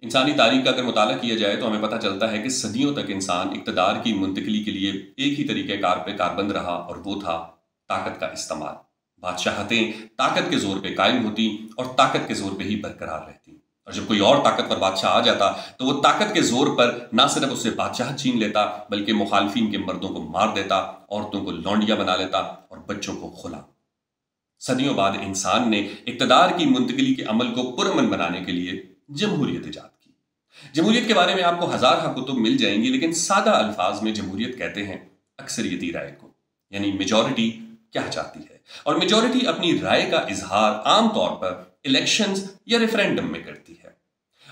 इंसानी तारीख का अगर मुताला किया जाए तो हमें पता चलता है कि सदियों तक इंसान इक़्तिदार की मुंतकिली के लिए एक ही तरीक़ेकार पे कारबंद रहा और वो था ताकत का इस्तेमाल। बादशाहतें ताकत के जोर पे कायम होती और ताकत के जोर पे ही बरकरार रहती, और जब कोई और ताकतवर बादशाह आ जाता तो वो ताकत के जोर पर ना सिर्फ उससे बादशाह छीन लेता बल्कि मुखालफिन के मर्दों को मार देता, औरतों को लौंडिया बना लेता और बच्चों को खुला। सदियों बाद इंसान ने इक़्तिदार की मुंतकिली के अमल को पुरअमन बनाने के लिए जमहूरियत ईजाद की। जमहूरियत के बारे में आपको हज़ार कुतुब मिल जाएंगी, लेकिन सादा अल्फाज में जमहूरियत कहते हैं अक्सरियती राय को, यानी मेजॉरिटी क्या चाहती है। और मेजॉरिटी अपनी राय का इजहार आमतौर पर इलेक्शंस या रेफरेंडम में करती है,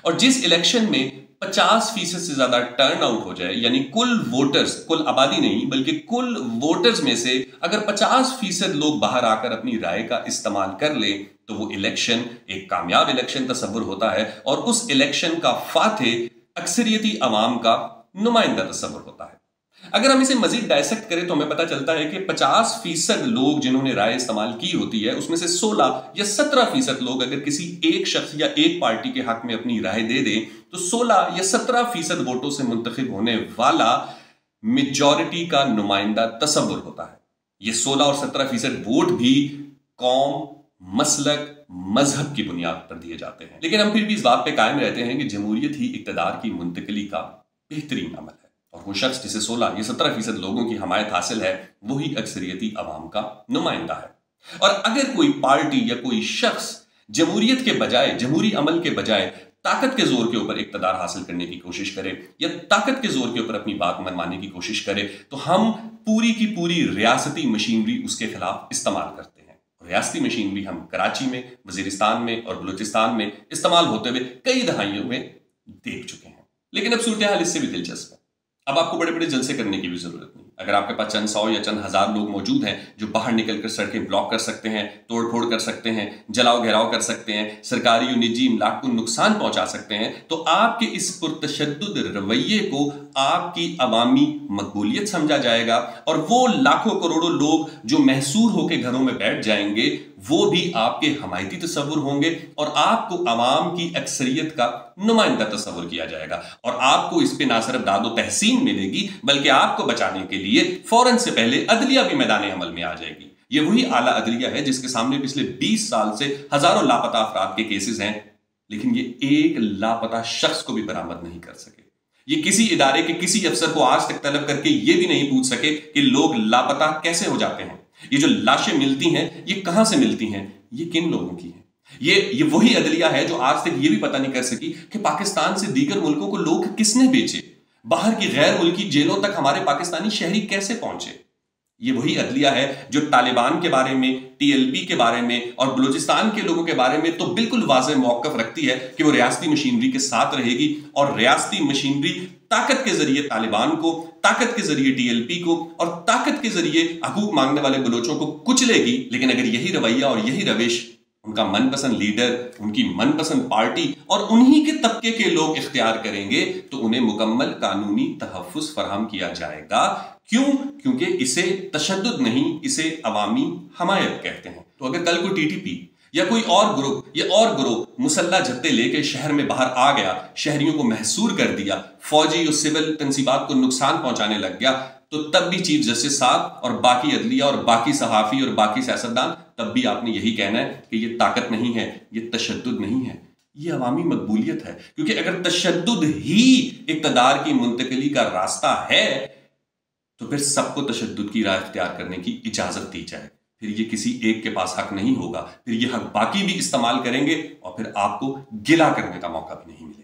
और जिस इलेक्शन में 50% से ज्यादा टर्न आउट हो जाए, यानी कुल वोटर्स, कुल आबादी नहीं बल्कि कुल वोटर्स में से अगर 50% लोग बाहर आकर अपनी राय का इस्तेमाल कर ले तो वो इलेक्शन एक कामयाब इलेक्शन तस्वुर होता है, और उस इलेक्शन का फातिह अक्सरियती अवाम का नुमाइंदा तस्वुर होता है। अगर हम इसे मजीद डायसेक्ट करें तो हमें पता चलता है कि 50% लोग जिन्होंने राय इस्तेमाल की होती है उसमें से 16 या 17% लोग अगर किसी एक शख्स या एक पार्टी के हक में अपनी राय दे दें तो 16 या 17% वोटों से मुंतखब होने वाला मेजॉरिटी का नुमाइंदा तस्वुर होता है। ये 16 और 17% वोट भी कौम, मसलक, मजहब की बुनियाद पर दिए जाते हैं। लेकिन हम फिर भी इस बात पे कायम रहते हैं कि जमहूरियत ही इक़्तिदार की मुंतकिली का बेहतरीन अमल है, और वो शख्स जिसे 16 या 17% लोगों की हमायत हासिल है वही अक्सरियती अवाम का नुमाइंदा है। और अगर कोई पार्टी या कोई शख्स जमहूरियत के बजाय, जमहूरी अमल के बजाय ताकत के जोर के ऊपर इक़्तिदार हासिल करने की कोशिश करे या ताकत के जोर के ऊपर अपनी बात मनवाने की कोशिश करे तो हम पूरी की पूरी रियासती मशीनरी उसके खिलाफ इस्तेमाल करते हैं। रियासती मशीनरी हम कराची में, वजीरिस्तान में और बलूचिस्तान में इस्तेमाल होते हुए कई दहाइयों में देख चुके हैं। लेकिन अब सूरत हाल इससे भी दिलचस्प है। अब आपको बड़े बड़े जलसे करने की भी जरूरत नहीं। अगर आपके पास चंद 100 या चंद हज़ार लोग मौजूद हैं जो बाहर निकलकर सड़कें ब्लॉक कर सकते हैं, तोड़ फोड़ कर सकते हैं, जलाओ घेराव कर सकते हैं, सरकारी और निजी इमलाक को नुकसान पहुंचा सकते हैं, तो आपके इस पुरतशद्दुद रवैये को आपकी अवामी मकबूलियत समझा जाएगा, और वो लाखों करोड़ों लोग जो महसूर होकर घरों में बैठ जाएंगे वो भी आपके हमायती तस्वुर होंगे, और आपको अवाम की अक्सरियत का नुमाइंदा तस्वुर किया जाएगा, और आपको इस पे ना सिर्फ दादो तहसीन मिलेगी बल्कि आपको बचाने के लिए फौरन से पहले अदलिया भी मैदान अमल में आ जाएगी। ये वही आला अदलिया है जिसके सामने पिछले 20 साल से हजारों लापता अफराद के केसेस हैं, लेकिन ये एक लापता शख्स को भी बरामद नहीं कर सके। ये किसी इदारे के किसी अफसर को आज तक तलब करके ये भी नहीं पूछ सके कि लोग लापता कैसे हो जाते हैं, ये जो लाशें मिलती हैं ये कहां से मिलती हैं, ये किन लोगों की हैं। ये वही अदलिया है जो आज तक ये भी पता नहीं कर सकी कि पाकिस्तान से दीगर मुल्कों को लोग किसने बेचे, बाहर की गैर मुल्की जेलों तक हमारे पाकिस्तानी शहरी कैसे पहुंचे। ये वही अदलिया है जो तालिबान के बारे में, TLP के बारे में और बलूचिस्तान के लोगों के बारे में तो बिल्कुल वाज़ेह मौक़िफ़ रखती है कि वो रियासती मशीनरी के साथ रहेगी, और रियासती मशीनरी ताकत के जरिए तालिबान को, ताकत के जरिए TLP को और ताकत के जरिए हकूक मांगने वाले बलोचों को कुचलेगी। लेकिन अगर यही रवैया और यही रविश उनका मनपसंद लीडर, उनकी मनपसंद पार्टी और उन्हीं के तबके के लोग इख्तियार करेंगे तो उन्हें मुकम्मल कानूनी तहफ़्फ़ुज़ फराहम किया जाएगा। क्यों? क्योंकि इसे तशद्दुद नहीं, इसे अवामी हमायत कहते हैं। तो अगर कल को TTP या कोई और ग्रुप मुसल्ला जत्ते लेके शहर में बाहर आ गया, शहरियों को महसूर कर दिया, फौजी और सिविल तंसीबात को नुकसान पहुंचाने लग गया, तो तब भी चीफ जस्टिस साहब और बाकी अदलिया और बाकी सहाफ़ी और बाकी सियासतदान, तब भी आपने यही कहना है कि ये ताकत नहीं है, ये तशद्दुद नहीं है, ये अवामी मकबूलियत है। क्योंकि अगर तशद्दुद ही इक़्तिदार की मुंतकिली का रास्ता है तो फिर सबको तशद्दुद की राह इख्तियार करने की इजाजत दी जाए, फिर ये किसी एक के पास हक नहीं होगा, फिर ये हक बाकी भी इस्तेमाल करेंगे और फिर आपको गिला करने का मौका भी नहीं मिलेगा।